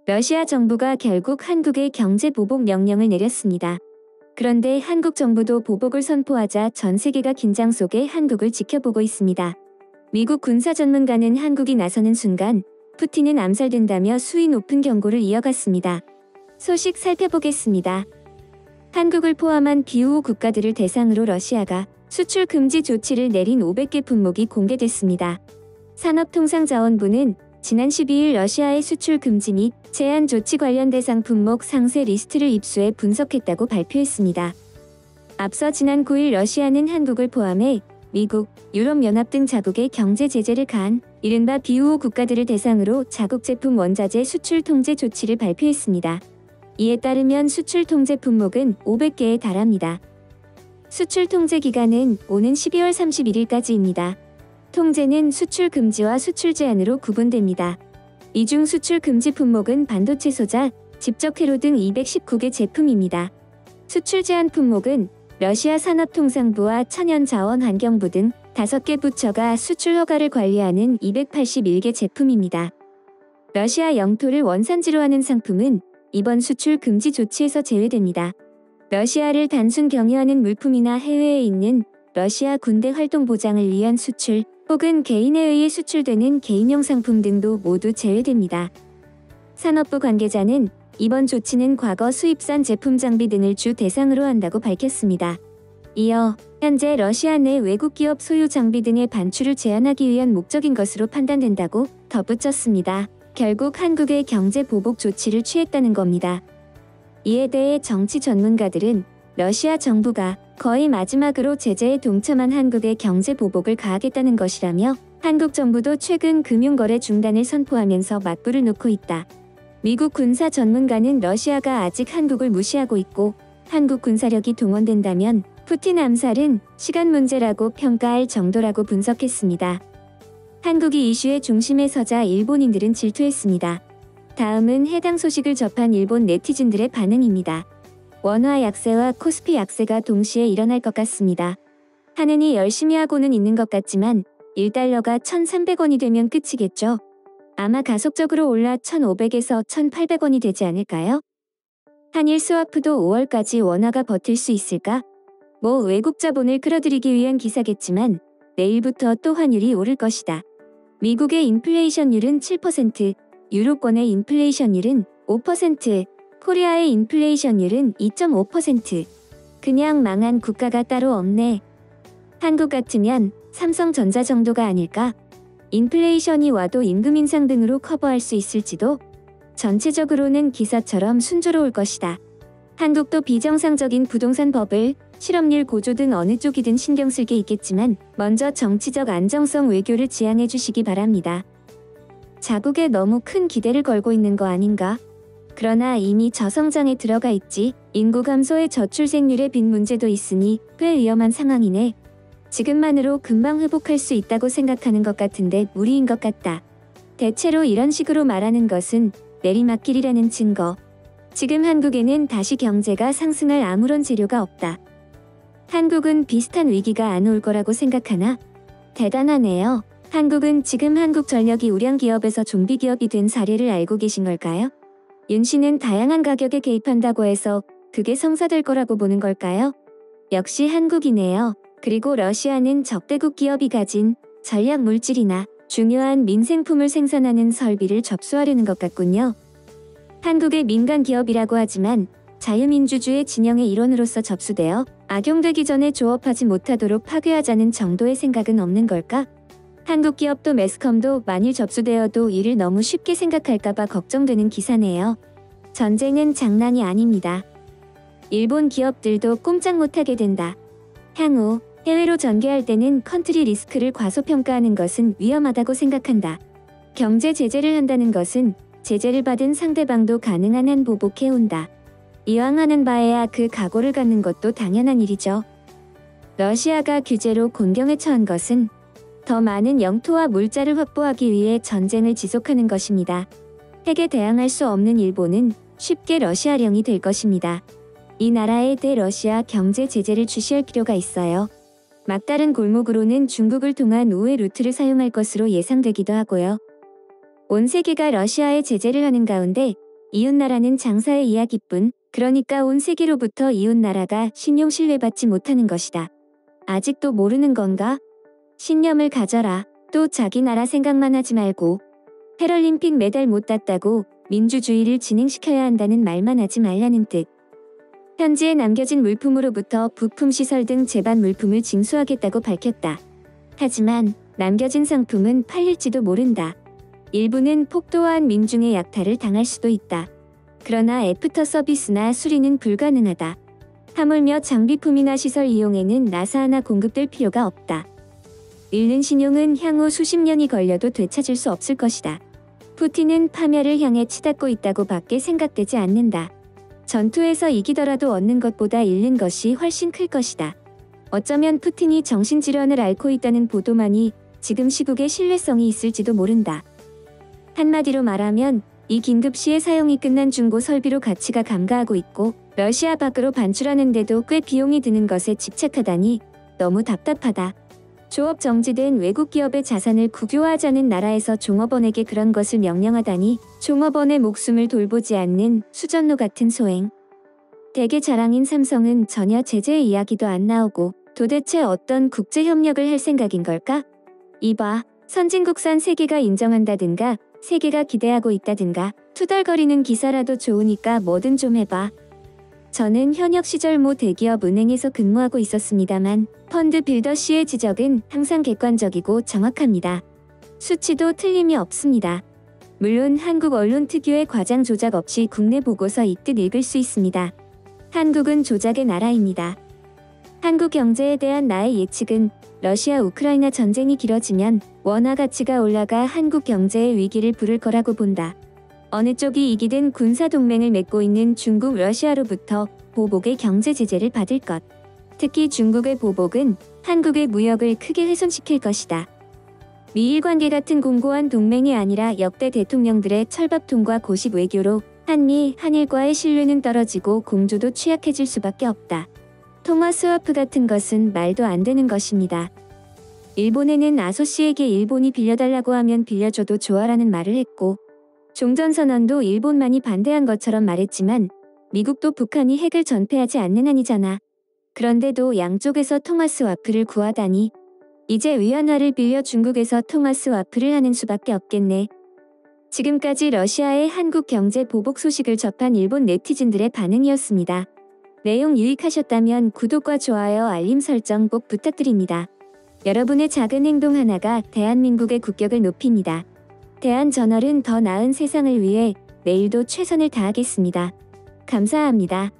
러시아 정부가 결국 한국에 경제 보복 명령을 내렸습니다. 그런데 한국 정부도 보복을 선포하자 전 세계가 긴장 속에 한국을 지켜보고 있습니다. 미국 군사 전문가는 한국이 나서는 순간 푸틴은 암살된다며 수위 높은 경고를 이어갔습니다. 소식 살펴보겠습니다. 한국을 포함한 기후 국가들을 대상으로 러시아가 수출 금지 조치를 내린 500개 품목이 공개됐습니다. 산업통상자원부는 지난 12일 러시아의 수출 금지 및 제한 조치 관련 대상 품목 상세 리스트를 입수해 분석했다고 발표했습니다. 앞서 지난 9일 러시아는 한국을 포함해 미국, 유럽연합 등 자국의 경제 제재를 가한 이른바 비우호 국가들을 대상으로 자국 제품 원자재 수출 통제 조치를 발표했습니다. 이에 따르면 수출 통제 품목은 500개에 달합니다. 수출 통제 기간은 오는 12월 31일까지입니다. 통제는 수출 금지와 수출 제한으로 구분됩니다. 이 중 수출 금지 품목은 반도체 소자, 집적 회로 등 219개 제품입니다. 수출 제한 품목은 러시아 산업통상부와 천연자원환경부 등 5개 부처가 수출 허가를 관리하는 281개 제품입니다. 러시아 영토를 원산지로 하는 상품은 이번 수출 금지 조치에서 제외됩니다. 러시아를 단순 경유하는 물품이나 해외에 있는 러시아 군대 활동 보장을 위한 수출 혹은 개인에 의해 수출되는 개인용 상품 등도 모두 제외됩니다. 산업부 관계자는 이번 조치는 과거 수입산 제품 장비 등을 주 대상으로 한다고 밝혔습니다. 이어 현재 러시아 내 외국 기업 소유 장비 등의 반출을 제한하기 위한 목적인 것으로 판단된다고 덧붙였습니다. 결국 한국의 경제 보복 조치를 취했다는 겁니다. 이에 대해 정치 전문가들은 러시아 정부가 거의 마지막으로 제재에 동참한 한국의 경제 보복을 가하겠다는 것이라며 한국 정부도 최근 금융거래 중단을 선포하면서 맞불을 놓고 있다. 미국 군사 전문가는 러시아가 아직 한국을 무시하고 있고 한국 군사력이 동원된다면 푸틴 암살은 시간 문제라고 평가할 정도라고 분석했습니다. 한국이 이슈의 중심에 서자 일본인들은 질투했습니다. 다음은 해당 소식을 접한 일본 네티즌들의 반응입니다. 원화 약세와 코스피 약세가 동시에 일어날 것 같습니다. 하느니 열심히 하고는 있는 것 같지만 1달러가 1,300원이 되면 끝이겠죠. 아마 가속적으로 올라 1,500에서 1,800원이 되지 않을까요? 한일 스와프도 5월까지 원화가 버틸 수 있을까? 뭐 외국 자본을 끌어들이기 위한 기사겠지만 내일부터 또 환율이 오를 것이다. 미국의 인플레이션율은 7%, 유로권의 인플레이션율은 5%, 코리아의 인플레이션율은 2.5%. 그냥 망한 국가가 따로 없네. 한국 같으면 삼성전자 정도가 아닐까? 인플레이션이 와도 임금 인상 등으로 커버할 수 있을지도. 전체적으로는 기사처럼 순조로울 것이다. 한국도 비정상적인 부동산 버블, 실업률 고조 등 어느 쪽이든 신경 쓸 게 있겠지만 먼저 정치적 안정성 외교를 지향해 주시기 바랍니다. 자국에 너무 큰 기대를 걸고 있는 거 아닌가? 그러나 이미 저성장에 들어가 있지. 인구 감소의 저출생률의 빈 문제도 있으니 꽤 위험한 상황이네. 지금만으로 금방 회복할 수 있다고 생각하는 것 같은데 무리인 것 같다. 대체로 이런 식으로 말하는 것은 내리막길이라는 증거. 지금 한국에는 다시 경제가 상승할 아무런 재료가 없다. 한국은 비슷한 위기가 안 올 거라고 생각하나? 대단하네요. 한국은 지금 한국전력이 우량 기업에서 좀비 기업이 된 사례를 알고 계신 걸까요? 윤 씨는 다양한 가격에 개입한다고 해서 그게 성사될 거라고 보는 걸까요? 역시 한국이네요. 그리고 러시아는 적대국 기업이 가진 전략 물질이나 중요한 민생품을 생산하는 설비를 접수하려는 것 같군요. 한국의 민간 기업이라고 하지만 자유민주주의 진영의 일원으로서 접수되어 악용되기 전에 조업하지 못하도록 파괴하자는 정도의 생각은 없는 걸까? 한국 기업도 매스컴도 만일 접수되어도 이를 너무 쉽게 생각할까봐 걱정되는 기사네요. 전쟁은 장난이 아닙니다. 일본 기업들도 꼼짝 못하게 된다. 향후 해외로 전개할 때는 컨트리 리스크를 과소평가하는 것은 위험하다고 생각한다. 경제 제재를 한다는 것은 제재를 받은 상대방도 가능한 한 보복해온다. 이왕 하는 바에야 그 각오를 갖는 것도 당연한 일이죠. 러시아가 규제로 곤경에 처한 것은 더 많은 영토와 물자를 확보하기 위해 전쟁을 지속하는 것입니다. 핵에 대항할 수 없는 일본은 쉽게 러시아령이 될 것입니다. 이 나라에 대러시아 경제 제재를 주시할 필요가 있어요. 막다른 골목으로는 중국을 통한 우회 루트를 사용할 것으로 예상되기도 하고요. 온 세계가 러시아에 제재를 하는 가운데 이웃나라는 장사의 이야기뿐, 그러니까 온 세계로부터 이웃나라가 신용 신뢰받지 못하는 것이다. 아직도 모르는 건가? 신념을 가져라. 또 자기 나라 생각만 하지 말고 패럴림픽 메달 못 땄다고 민주주의를 진행시켜야 한다는 말만 하지 말라는 뜻. 현지에 남겨진 물품으로부터 부품 시설 등 제반 물품을 징수하겠다고 밝혔다. 하지만 남겨진 상품은 팔릴지도 모른다. 일부는 폭도한 민중의 약탈을 당할 수도 있다. 그러나 애프터 서비스나 수리는 불가능하다. 하물며 장비품이나 시설 이용에는 나사 하나 공급될 필요가 없다. 잃는 신용은 향후 수십 년이 걸려도 되찾을 수 없을 것이다. 푸틴은 파멸을 향해 치닫고 있다고 밖에 생각되지 않는다. 전투에서 이기더라도 얻는 것보다 잃는 것이 훨씬 클 것이다. 어쩌면 푸틴이 정신질환을 앓고 있다는 보도만이 지금 시국에 신뢰성이 있을지도 모른다. 한마디로 말하면 이 긴급시에 사용이 끝난 중고 설비로 가치가 감가하고 있고 러시아 밖으로 반출하는데도 꽤 비용이 드는 것에 집착하다니 너무 답답하다. 조업 정지된 외국 기업의 자산을 국유화하자는 나라에서 종업원에게 그런 것을 명령하다니 종업원의 목숨을 돌보지 않는 수전노 같은 소행. 대개 자랑인 삼성은 전혀 제재의 이야기도 안 나오고 도대체 어떤 국제협력을 할 생각인 걸까? 이봐, 선진국산 세계가 인정한다든가 세계가 기대하고 있다든가 투덜거리는 기사라도 좋으니까 뭐든 좀 해봐. 저는 현역 시절 모 대기업 은행에서 근무하고 있었습니다만 펀드 빌더 씨의 지적은 항상 객관적이고 정확합니다. 수치도 틀림이 없습니다. 물론 한국 언론 특유의 과장 조작 없이 국내 보고서 읽듯 읽을 수 있습니다. 한국은 조작의 나라입니다. 한국 경제에 대한 나의 예측은 러시아 우크라이나 전쟁이 길어지면 원화 가치가 올라가 한국 경제의 위기를 부를 거라고 본다. 어느 쪽이 이기든 군사동맹을 맺고 있는 중국, 러시아로부터 보복의 경제 제재를 받을 것. 특히 중국의 보복은 한국의 무역을 크게 훼손시킬 것이다. 미일 관계 같은 공고한 동맹이 아니라 역대 대통령들의 철밥통과 고식 외교로 한미, 한일과의 신뢰는 떨어지고 공조도 취약해질 수밖에 없다. 통화 스와프 같은 것은 말도 안 되는 것입니다. 일본에는 아소씨에게 일본이 빌려달라고 하면 빌려줘도 좋아라는 말을 했고 종전선언도 일본만이 반대한 것처럼 말했지만 미국도 북한이 핵을 전폐하지 않는 한이잖아. 그런데도 양쪽에서 통화 스와프를 구하다니 이제 위안화를 빌려 중국에서 통화 스와프를 하는 수밖에 없겠네. 지금까지 러시아의 한국 경제 보복 소식을 접한 일본 네티즌들의 반응이었습니다. 내용 유익하셨다면 구독과 좋아요, 알림 설정 꼭 부탁드립니다. 여러분의 작은 행동 하나가 대한민국의 국격을 높입니다. 대한저널은 더 나은 세상을 위해 내일도 최선을 다하겠습니다. 감사합니다.